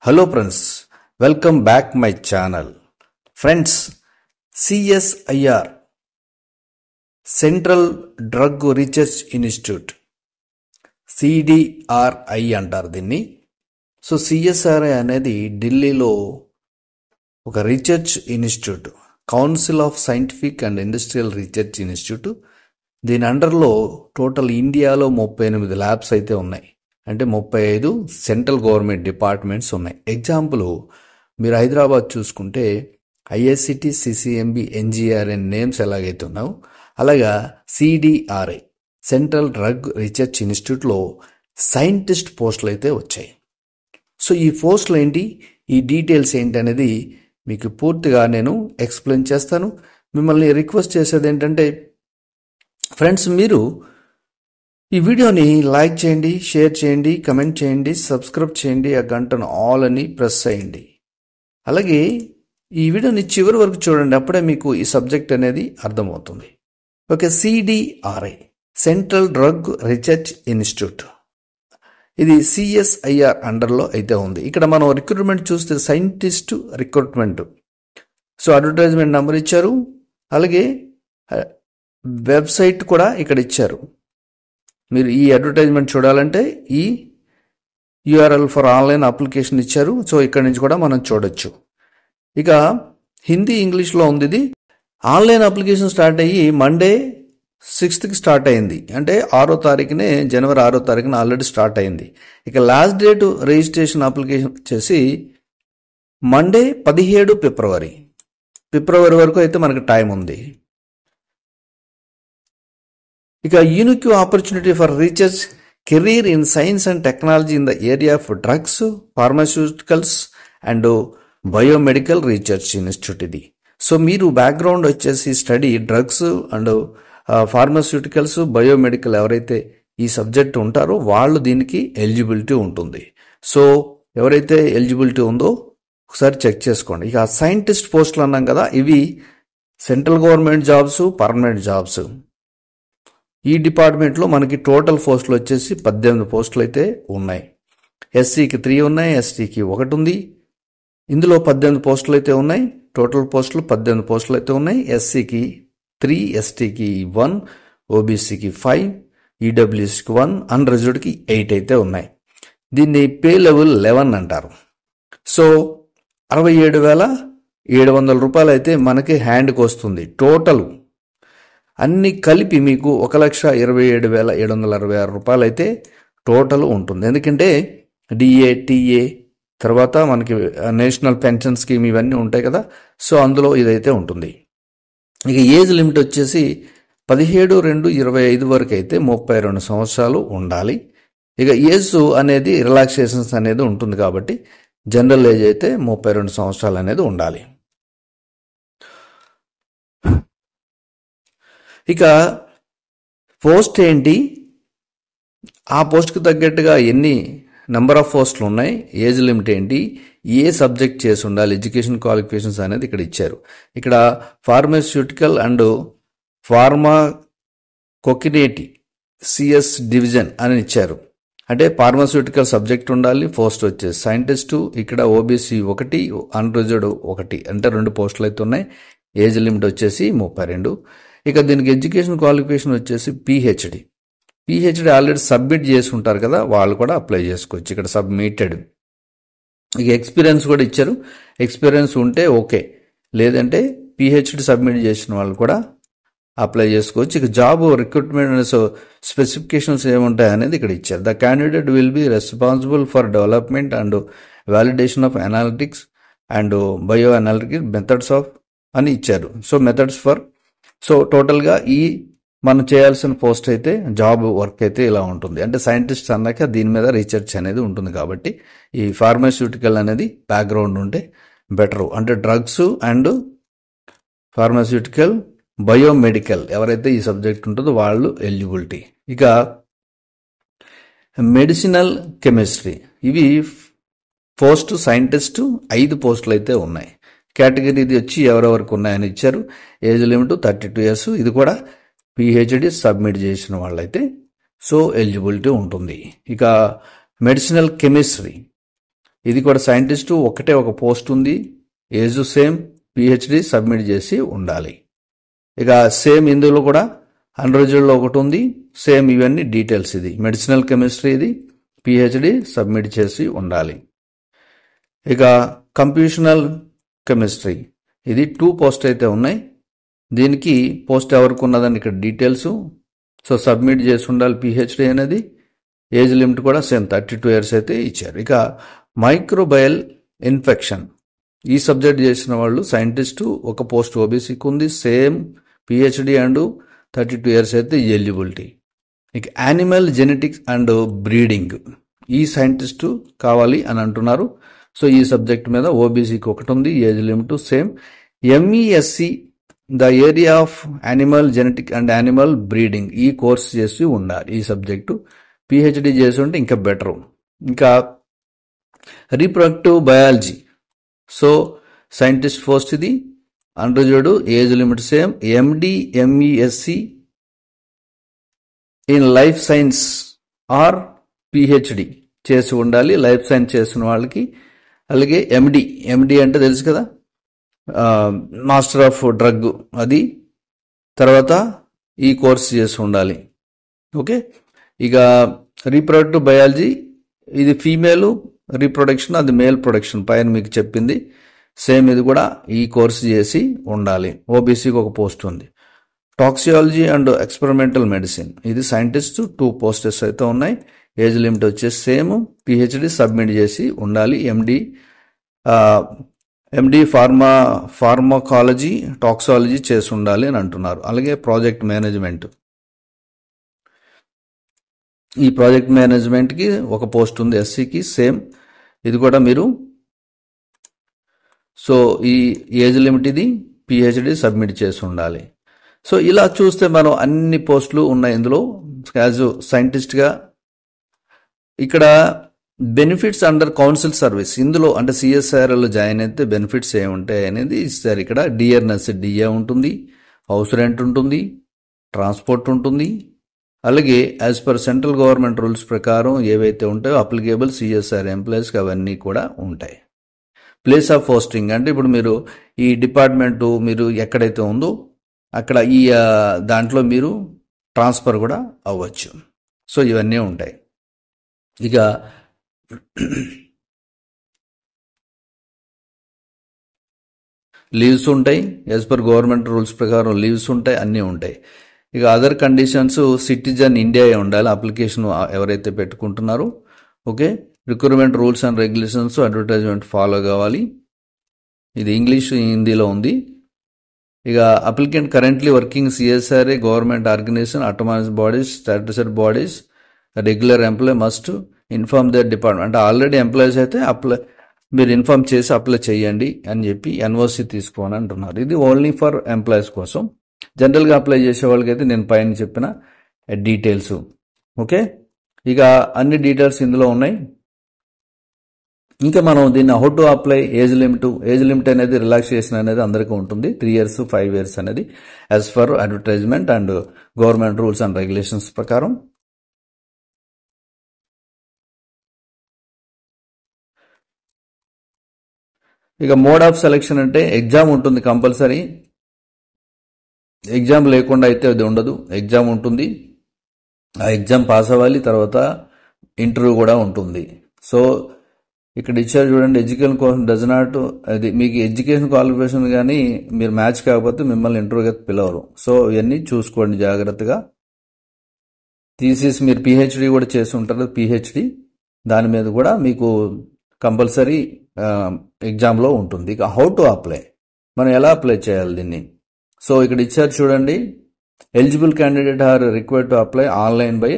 Hello friends, welcome back my channel. Friends, CSIR Central Drug Research Institute CDRI అంటారు దీన్ని. So CSIR అనేది ఢిల్లీలో ఒక research institute, council of scientific and industrial research institute. దీని అండర్లో total ఇండియాలో 38 labs అయితే ఉన్నాయి. అంటే 35 సెంట్రల్ గవర్నమెంట్ డిపార్ట్మెంట్స్ ఉన్నాయి. ఎగ్జాంపుల్ మీరు హైదరాబాద్ చూసుకుంటే IICT, CCMB, NGRN నేమ్స్ ఎలాగైతే ఉన్నావు అలాగా CDRI సెంట్రల్ డ్రగ్ రీసెర్చ్ ఇన్స్టిట్యూట్లో సైంటిస్ట్ పోస్టులు అయితే వచ్చాయి. సో ఈ పోస్టులు ఏంటి, ఈ డీటెయిల్స్ ఏంటి అనేది మీకు పూర్తిగా నేను ఎక్స్ప్లెయిన్ చేస్తాను. మిమ్మల్ని రిక్వెస్ట్ చేసేది ఏంటంటే ఫ్రెండ్స్, మీరు ఈ వీడియోని లైక్ చేయండి, షేర్ చేయండి, కమెంట్ చేయండి, సబ్స్క్రైబ్ చేయండి, ఆ గంటను ఆల్ అని ప్రెస్ చేయండి. అలాగే ఈ వీడియోని చివరి వరకు చూడండి, అప్పుడే మీకు ఈ సబ్జెక్ట్ అనేది అర్థమవుతుంది. Okay, CDRI central drug research institute, ఇది CSIR అండర్లో అయితే ఉంది. ఇక్కడ మనం రిక్రూట్మెంట్ చూస్తే scientist recruitment. So advertisement number ఇచ్చారు, అలాగే వెబ్సైట్ కూడా ఇక్కడ ఇచ్చారు. మీరు ఈ అడ్వర్టైజ్మెంట్ చూడాలంటే ఈ URL ఫర్ ఆన్లైన్ అప్లికేషన్ ఇచ్చారు. సో ఇక్కడ నుంచి కూడా మనం చూడొచ్చు. ఇక హిందీ, ఇంగ్లీష్లో ఉంది. ఇది ఆన్లైన్ అప్లికేషన్ స్టార్ట్ అయ్యి మండే 6th స్టార్ట్ అయింది. అంటే 6వ తారీఖునే, జనవరి 6వ తారీఖున ఆల్రెడీ స్టార్ట్ అయింది. ఇక లాస్ట్ డేట్ రిజిస్ట్రేషన్ అప్లికేషన్ వచ్చేసి మండే 17 ఫిబ్రవరి వరకు అయితే మనకు టైం ఉంది. ఇక unique opportunity for research career in science and technology in the area of drugs, pharmaceuticals and biomedical research institute ఇది. సో మీరు బ్యాక్గ్రౌండ్ వచ్చేసి study drugs and pharmaceuticals, biomedical ఎవరైతే ఈ సబ్జెక్ట్ ఉంటారో వాళ్ళు దీనికి ఎలిజిబిలిటీ ఉంటుంది. సో ఎవరైతే ఎలిజిబిలిటీ ఉందో ఒకసారి చెక్ చేసుకోండి. ఇక సైంటిస్ట్ పోస్టులు అన్నాం కదా, ఇవి central government jobs, permanent jobs. ఈ డిపార్ట్మెంట్లో మనకి టోటల్ పోస్టులు వచ్చేసి 18 పోస్టులు అయితే ఉన్నాయి. SCకి 3 ఉన్నాయి, STకి 1 ఉంది. ఇందులో 18 పోస్టులు అయితే ఉన్నాయి. టోటల్ పోస్టులు 18 పోస్టులు అయితే ఉన్నాయి. SCకి 3, STకి 1, OBCకి 5, EWSకి 1, అన్రిజర్వ్డ్కి 8 అయితే ఉన్నాయి. దీన్ని పే లెవెల్ 11 అంటారు. సో 67,700 రూపాయలు అయితే మనకి హ్యాండ్కి వస్తుంది. టోటల్ అన్ని కలిపి మీకు 1,27,766 రూపాయలు అయితే టోటల్ ఉంటుంది. ఎందుకంటే DA, TA తర్వాత మనకి నేషనల్ పెన్షన్ స్కీమ్ ఇవన్నీ ఉంటాయి కదా, సో అందులో ఇదైతే ఉంటుంది. ఇక ఏజ్ లిమిట్ వచ్చేసి 17/2/25 వరకు అయితే 32 సంవత్సరాలు ఉండాలి. ఇక ఏజ్ అనేది రిలాక్సేషన్స్ అనేది ఉంటుంది కాబట్టి జనరల్ ఏజ్ అయితే 32 సంవత్సరాలు అనేది ఉండాలి. ఇక పోస్ట్ ఏంటి, ఆ పోస్ట్కి తగ్గట్టుగా ఎన్ని నెంబర్ ఆఫ్ పోస్టులు ఉన్నాయి, ఏజ్ లిమిట్ ఏంటి, ఏ సబ్జెక్ట్ చేసి ఉండాలి, ఎడ్యుకేషన్ క్వాలిఫికేషన్స్ అనేది ఇక్కడ ఇచ్చారు. ఇక్కడ ఫార్మాస్యూటికల్ అండ్ ఫార్మాకోకినేటి CS డివిజన్ అని ఇచ్చారు. అంటే ఫార్మాస్యూటికల్ సబ్జెక్ట్ ఉండాలి. పోస్ట్ వచ్చేసి సైంటిస్టు, ఇక్కడ OBC 1, అన్రిజర్వ్డ్ 1, అంటే 2 పోస్టులు అయితే ఉన్నాయి. ఏజ్ లిమిట్ వచ్చేసి 32. ఇక దీనికి ఎడ్యుకేషన్ క్వాలిఫికేషన్ వచ్చేసి PhD ఆల్రెడీ సబ్మిట్ చేసుకుంటారు కదా, వాళ్ళు కూడా అప్లై చేసుకోవచ్చు. ఇక్కడ సబ్మిటెడ్. ఇక ఎక్స్పీరియన్స్ కూడా ఇచ్చారు. ఎక్స్పీరియన్స్ ఉంటే ఓకే, లేదంటే PhD సబ్మిట్ చేసిన వాళ్ళు కూడా అప్లై చేసుకోవచ్చు. ఇక జాబ్ రిక్రూట్మెంట్ స్పెసిఫికేషన్స్ ఏముంటాయి అనేది ఇక్కడ ఇచ్చారు. The candidate will be responsible for development and validation of analytics and bio analytics methods of అని ఇచ్చారు. సో మెథడ్స్ ఫర్, సో టోటల్గా ఈ మనం చేయాల్సిన పోస్ట్ అయితే జాబ్ వర్క్ అయితే ఇలా ఉంటుంది. అంటే సైంటిస్ట్ అన్నాక దీని మీద రీసెర్చ్ అనేది ఉంటుంది కాబట్టి ఈ ఫార్మాస్యూటికల్ అనేది బ్యాక్గ్రౌండ్ ఉంటే బెటరు. అంటే డ్రగ్స్ అండ్ ఫార్మాస్యూటికల్, బయోమెడికల్ ఎవరైతే ఈ సబ్జెక్ట్ ఉంటుందో వాళ్ళు ఎలిజిబిలిటీ. ఇక మెడిసినల్ కెమిస్ట్రీ, ఇవి పోస్ట్ సైంటిస్ట్ 5 పోస్టులు అయితే ఉన్నాయి. కేటగిరీ ఇది వచ్చి ఎవరెవరికి ఉన్నాయని ఇచ్చారు. Age limit 32 years. ఇది కూడా PhD సబ్మిట్ చేసిన వాళ్ళైతే సో ఎలిజిబిలిటీ ఉంటుంది. ఇక మెడిసినల్ కెమిస్ట్రీ ఇది కూడా సైంటిస్టు ఒకటే ఒక పోస్ట్ ఉంది, ఏజ్ సేమ్, పిహెచ్డి సబ్మిట్ చేసి ఉండాలి. ఇక సేమ్ ఇందులో కూడా అన్రిజర్వ్డ్లో ఒకటి ఉంది, సేమ్ ఇవన్నీ డీటెయిల్స్. ఇది మెడిసినల్ కెమిస్ట్రీ, ఇది పిహెచ్డి సబ్మిట్ చేసి ఉండాలి. ఇక కంప్యూషనల్ కెమిస్ట్రీ ఇది 2 పోస్ట్ అయితే ఉన్నాయి. దీనికి పోస్ట్ ఎవరికి ఉన్నదని ఇక్కడ డీటెయిల్స్. సో సబ్మిట్ చేసి ఉండాలి పిహెచ్డి అనేది. ఏజ్ లిమిట్ కూడా సేమ్ 32 years అయితే ఇచ్చారు. ఇక మైక్రోబయల్ ఇన్ఫెక్షన్ ఈ సబ్జెక్ట్ చేసిన వాళ్ళు సైంటిస్టు ఒక పోస్ట్ ఓబీసీకి ఉంది, సేమ్ పిహెచ్డి అండ్ 32 years అయితే ఎలిజిబిలిటీ. ఇక యానిమల్ జెనెటిక్స్ అండ్ బ్రీడింగ్ ఈ సైంటిస్టు కావాలి అని అంటున్నారు. సో ఈ సబ్జెక్ట్ మీద ఓబీసీకి ఒకటి ఉంది, age limit same. MSc the area of animal genetic and animal breeding ఈ కోర్స్ చేసి ఉండాలి. ఈ సబ్జెక్టు పిహెచ్డి చేసి ఉంటే ఇంకా బెటరు. ఇంకా reproductive biology, so scientist post ఇది unreserved, age limit same. MD MSc in life science or PhD చేసి ఉండాలి, లైఫ్ సైన్స్ చేసిన వాళ్ళకి. అలాగే ఎండి అంటే తెలుసు కదా, మాస్టర్ ఆఫ్ డ్రగ్, అది తర్వాత ఈ కోర్స్ చేసి ఉండాలి. ఓకే. ఇక రీప్రొడక్టివ్ బయాలజీ ఇది ఫీమేల్ రీప్రొడక్షన్, అది మేల్ ప్రొడక్షన్ పైన మీకు చెప్పింది సేమ్. ఇది కూడా ఈ కోర్స్ చేసి ఉండాలి. ఓబీసీకి ఒక పోస్ట్ ఉంది. టాక్సియాలజీ అండ్ ఎక్స్పెరిమెంటల్ మెడిసిన్ ఇది సైంటిస్ట్ 2 పోస్టెస్ అయితే ఉన్నాయి. ఏజ్ లిమిట్ వచ్చేసి సేమ్, పిహెచ్డి సబ్మిట్ చేసి ఉండాలి. ఎండి ఫార్మకాలజీ టాక్సాలజీ చేసి ఉండాలి అని అంటున్నారు. అలాగే ప్రాజెక్ట్ మేనేజ్మెంట్, ఈ ప్రాజెక్ట్ మేనేజ్మెంట్కి ఒక పోస్ట్ ఉంది ఎస్సీకి సేమ్. ఇది కూడా మీరు సో ఈ ఏజ్ లిమిట్ ఇది పిహెచ్డి సబ్మిట్ చేసి ఉండాలి. సో ఇలా చూస్తే మనం అన్ని పోస్టులు ఉన్నాయి ఇందులో యాజ్ సైంటిస్ట్గా. ఇక్కడ బెనిఫిట్స్ అండర్ కౌన్సిల్ సర్వీస్ ఇందులో అంటే సిఎస్ఆర్ఎల్లో జాయిన్ అయితే బెనిఫిట్స్ ఏముంటాయి అనేది ఇస్తారు. ఇక్కడ డిఆర్ఎస్ డిఏ ఉంటుంది, హౌస్ రెంట్ ఉంటుంది, ట్రాన్స్పోర్ట్ ఉంటుంది. అలాగే as per central government rules ప్రకారం ఏవైతే ఉంటాయో అప్లికేబుల్ సిఎస్ఆర్ ఎంప్లాయీస్కి అవన్నీ కూడా ఉంటాయి. ప్లేస్ ఆఫ్ పోస్టింగ్ అంటే ఇప్పుడు మీరు ఈ డిపార్ట్మెంటు మీరు ఎక్కడైతే ఉందో అక్కడ ఈ దాంట్లో మీరు ట్రాన్స్ఫర్ కూడా అవ్వచ్చు. సో ఇవన్నీ ఉంటాయి. ఇక లీవ్స్ ఉంటాయి, యాజ్ పర్ గవర్నమెంట్ రూల్స్ ప్రకారం లీవ్స్ ఉంటాయి, అన్నీ ఉంటాయి. ఇక అదర్ కండిషన్స్ సిటిజన్ ఇండియా ఉండాలి అప్లికేషన్ ఎవరైతే పెట్టుకుంటున్నారో. Okay. Recruitment rules and regulations advertisement follow కావాలి. ఇది ఇంగ్లీష్ హిందీలో ఉంది. ఇక applicant currently working CSIR government organisation autonomous bodies statutory bodies regular employee must inform their department అంటే ఆల్రెడీ ఎంప్లాయీస్ అయితే మీరు ఇన్ఫార్మ్ చేసి అప్లై చేయండి అని చెప్పి ఎన్ఓసి తీసుకోని అంటున్నారు. ఇది ఓన్లీ ఫర్ ఎంప్లాయీస్ కోసం. జనరల్గా అప్లై చేసే వాళ్ళకైతే నేను పైన చెప్పిన డీటెయిల్స్. ఓకే. ఇక అన్ని డీటెయిల్స్ ఇందులో ఉన్నాయి. ఇంకా మనం దీన్ని how to apply age limit అనేది రిలాక్సేషన్ అనేది అందరికీ ఉంటుంది. 3 years 5 years అనేది as for advertisement and government rules and regulations ప్రకారం. ఇక మోడ్ ఆఫ్ సెలెక్షన్ అంటే ఎగ్జామ్ ఉంటుంది కంపల్సరీ. ఎగ్జామ్ లేకుండా అయితే అది ఉండదు, ఎగ్జామ్ ఉంటుంది. ఆ ఎగ్జామ్ పాస్ అవ్వాలి, తర్వాత ఇంటర్వ్యూ కూడా ఉంటుంది. సో ఇక్కడ ఇచ్చారు చూడండి, ఎడ్యుకేషన్ కోసం డజ్ నాట్, అది మీకు ఎడ్యుకేషన్ క్వాలిఫికేషన్ కానీ మీరు మ్యాచ్ కాకపోతే మిమ్మల్ని ఇంటర్వ్యూకి పిలవరు. సో ఇవన్నీ చూసుకోండి జాగ్రత్తగా. థీసిస్ మీరు పిహెచ్డి కూడా చేసి ఉంటారు, పిహెచ్డి దాని మీద కూడా మీకు కంపల్సరీ ఎగ్జామ్లో ఉంటుంది. ఇక హౌ టు అప్లై, మనం ఎలా అప్లై చేయాలి దీన్ని. సో ఇక్కడ ఇచ్చారు చూడండి, eligible candidate are required to apply online by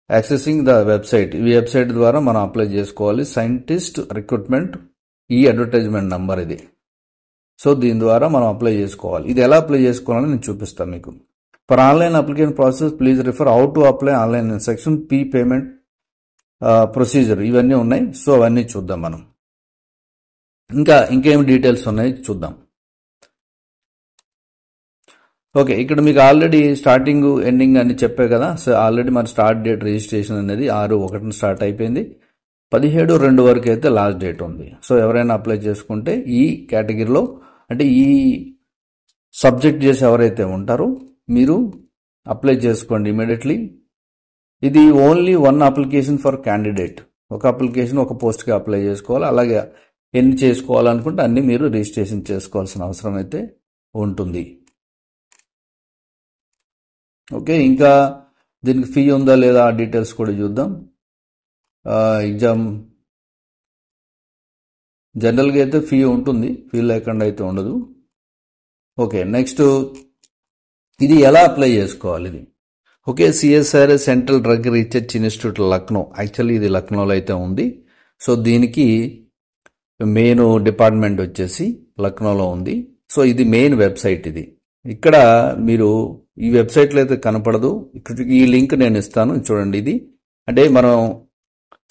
accessing the website. ఈ వెబ్సైట్ ద్వారా మనం అప్లై చేసుకోవాలి. సైంటిస్ట్ రిక్రూట్మెంట్ ఈ అడ్వర్టైజ్మెంట్ నంబర్ ఇది. సో దీని ద్వారా మనం అప్లై చేసుకోవాలి. ఇది ఎలా అప్లై చేసుకోవాలని నేను చూపిస్తాను మీకు. For online application process please refer how to apply online section fee payment procedure ఇవన్నీ ఉన్నాయి. సో అవన్నీ చూద్దాం మనం. ఇంకేం డీటెయిల్స్ ఉన్నాయి చూద్దాం. ఓకే. ఇక్కడ మీకు ఆల్రెడీ స్టార్టింగ్ ఎండింగ్ అని చెప్పే కదా. సో ఆల్రెడీ మన స్టార్ట్ డేట్ రిజిస్ట్రేషన్ అనేది 6/1 స్టార్ట్ అయిపోయింది. 17/2 వరకు అయితే లాస్ట్ డేట్ ఉంది. సో ఎవరైనా అప్లై చేసుకుంటే ఈ కేటగిరీలో అంటే ఈ సబ్జెక్ట్ చేసి ఎవరైతే ఉంటారో మీరు అప్లై చేసుకోండి ఇమీడియట్లీ. ఇది ఓన్లీ 1 అప్లికేషన్ ఫర్ క్యాండిడేట్. ఒక అప్లికేషన్ ఒక పోస్ట్కి అప్లై చేసుకోవాలి. అలాగే ఎన్ని చేసుకోవాలనుకుంటే అన్ని మీరు రిజిస్ట్రేషన్ చేసుకోవాల్సిన అవసరం అయితే ఉంటుంది. ఓకే, ఇంకా దీనికి ఫీ ఉందా లేదా ఆ డీటెయిల్స్ కూడా చూద్దాం. ఎగ్జామ్ జనరల్గా అయితే ఫీ ఉంటుంది, ఫీ లేకుండా అయితే ఉండదు. ఓకే, నెక్స్ట్ ఇది ఎలా అప్లై చేసుకోవాలి ఇది. Okay, CSR central drug research institute Lucknow. Actually ఇది లక్నోలో అయితే ఉంది. సో దీనికి మెయిన్ డిపార్ట్మెంట్ వచ్చేసి లక్నోలో ఉంది. సో ఇది మెయిన్ వెబ్సైట్. ఇది ఇక్కడ మీరు ఈ వెబ్సైట్లో అయితే కనపడదు. ఇక్కడ ఈ లింక్ నేను ఇస్తాను చూడండి. ఇది అంటే మనం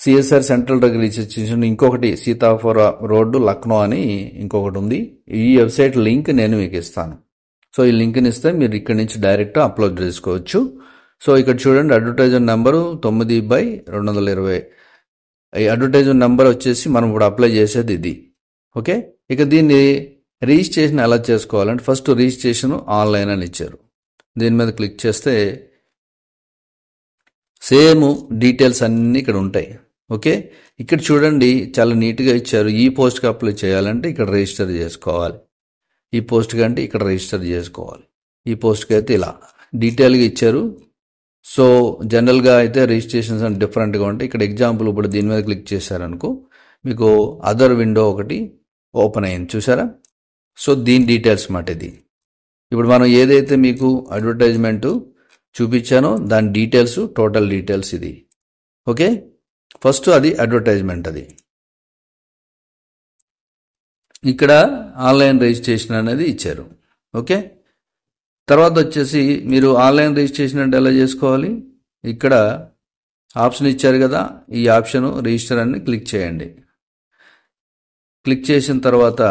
CSR central drug research institute, ఇంకొకటి సీతాపుర రోడ్డు లక్నో అని ఇంకొకటి ఉంది. ఈ వెబ్సైట్ లింక్ నేను మీకు ఇస్తాను. సో ఈ లింక్ని ఇస్తే మీరు ఇక్కడ నుంచి డైరెక్ట్ అప్లోడ్ చేసుకోవచ్చు. సో ఇక్కడ చూడండి, అడ్వర్టైజర్ నెంబరు 9/220. ఈ అడ్వర్టైజర్ నెంబర్ వచ్చేసి మనం ఇప్పుడు అప్లై చేసేది ఇది. ఓకే, ఇక దీన్ని రిజిస్ట్రేషన్ ఎలా చేసుకోవాలంటే ఫస్ట్ రిజిస్ట్రేషన్ ఆన్లైన్ అని ఇచ్చారు. దీని మీద క్లిక్ చేస్తే సేమ్ డీటెయిల్స్ అన్నీ ఇక్కడ ఉంటాయి. ఓకే, ఇక్కడ చూడండి చాలా నీట్గా ఇచ్చారు. ఈ పోస్ట్కి అప్లై చేయాలంటే ఇక్కడ రిజిస్టర్ చేసుకోవాలి. ఈ పోస్ట్కి అంటే ఇక్కడ రిజిస్టర్ చేసుకోవాలి. ఈ పోస్ట్కి అయితే ఇలా డీటెయిల్గా ఇచ్చారు. సో జనరల్గా అయితే రిజిస్ట్రేషన్స్ అంటే డిఫరెంట్గా ఉంటాయి. ఇక్కడ ఎగ్జాంపుల్ ఇప్పుడు దీని మీద క్లిక్ చేశారనుకో మీకు అదర్ విండో ఒకటి ఓపెన్ అయింది, చూసారా. సో దీని డీటెయిల్స్ మాట ఇది. ఇప్పుడు మనం ఏదైతే మీకు అడ్వర్టైజ్మెంట్ చూపించానో దాని డీటెయిల్స్, టోటల్ డీటెయిల్స్ ఇది. ఓకే, ఫస్ట్ అది అడ్వర్టైజ్మెంట్. అది ఇక్కడ ఆన్లైన్ రిజిస్ట్రేషన్ అనేది ఇచ్చారు. ఓకే, తర్వాత వచ్చేసి మీరు ఆన్లైన్ రిజిస్ట్రేషన్ అంటే ఎలా చేసుకోవాలి. ఇక్కడ ఆప్షన్ ఇచ్చారు కదా, ఈ ఆప్షన్ రిజిస్టర్ అని క్లిక్ చేయండి. క్లిక్ చేసిన తర్వాత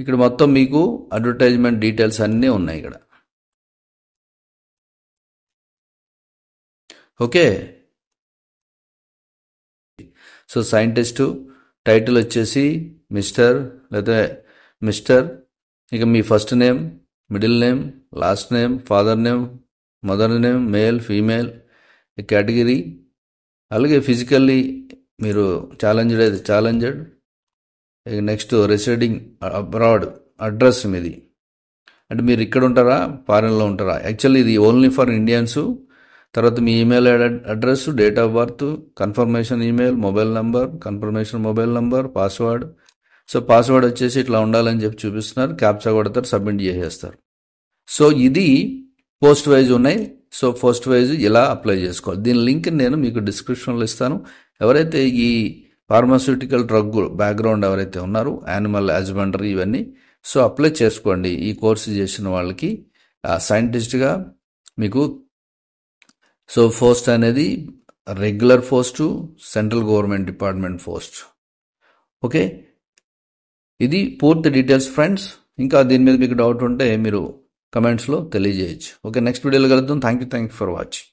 ఇక్కడ మొత్తం మీకు అడ్వర్టైజ్మెంట్ డీటెయిల్స్ అన్నీ ఉన్నాయి ఇక్కడ. ఓకే, సో సైంటిస్టు టైటిల్ వచ్చేసి మిస్టర్ లేదా మిస్టర్, ఇక మీ first name, middle name, last name, father name, mother name, male, female, category, అలాగే ఫిజికల్లీ మీరు ఛాలెంజ్డ్ అయితే ఛాలెంజ్డ్. ఇక నెక్స్ట్ రెసిడింగ్ అబ్రాడ్, అడ్రస్ మీది అంటే మీరు ఇక్కడ ఉంటారా ఫారెన్లో ఉంటారా. యాక్చువల్లీ ఇది ఓన్లీ ఫర్ ఇండియన్స్. తర్వాత మీ email address, date of birth, confirmation email, mobile number, confirmation mobile number, password. So password వచ్చేసి ఇట్లా ఉండాలని చెప్పి చూపిస్తున్నారు. క్యాప్చా కొడతారు, సబ్మిట్ చేసేస్తారు. సో ఇది పోస్ట్ వైజ్ ఉన్నాయి. సో పోస్ట్ వైజ్ ఇలా అప్లై చేసుకోవాలి. దీని లింక్ నేను మీకు డిస్క్రిప్షన్లో ఇస్తాను. ఎవరైతే ఈ ఫార్మాస్యూటికల్ డ్రగ్ బ్యాక్గ్రౌండ్ ఎవరైతే ఉన్నారో, యానిమల్ హస్బెండరీ ఇవన్నీ, సో అప్లై చేసుకోండి. ఈ కోర్సు చేసిన వాళ్ళకి సైంటిస్ట్గా మీకు సో పోస్ట్ అనేది regular post, central government department post. Okay, ఇది పూర్తి డీటెయిల్స్ ఫ్రెండ్స్. ఇంకా దీని మీద మీకు డౌట్ ఉంటే మీరు కమెంట్స్లో తెలియజేయచ్చు. ఓకే, నెక్స్ట్ వీడియోలో కలుద్దాం. Thank you for watching.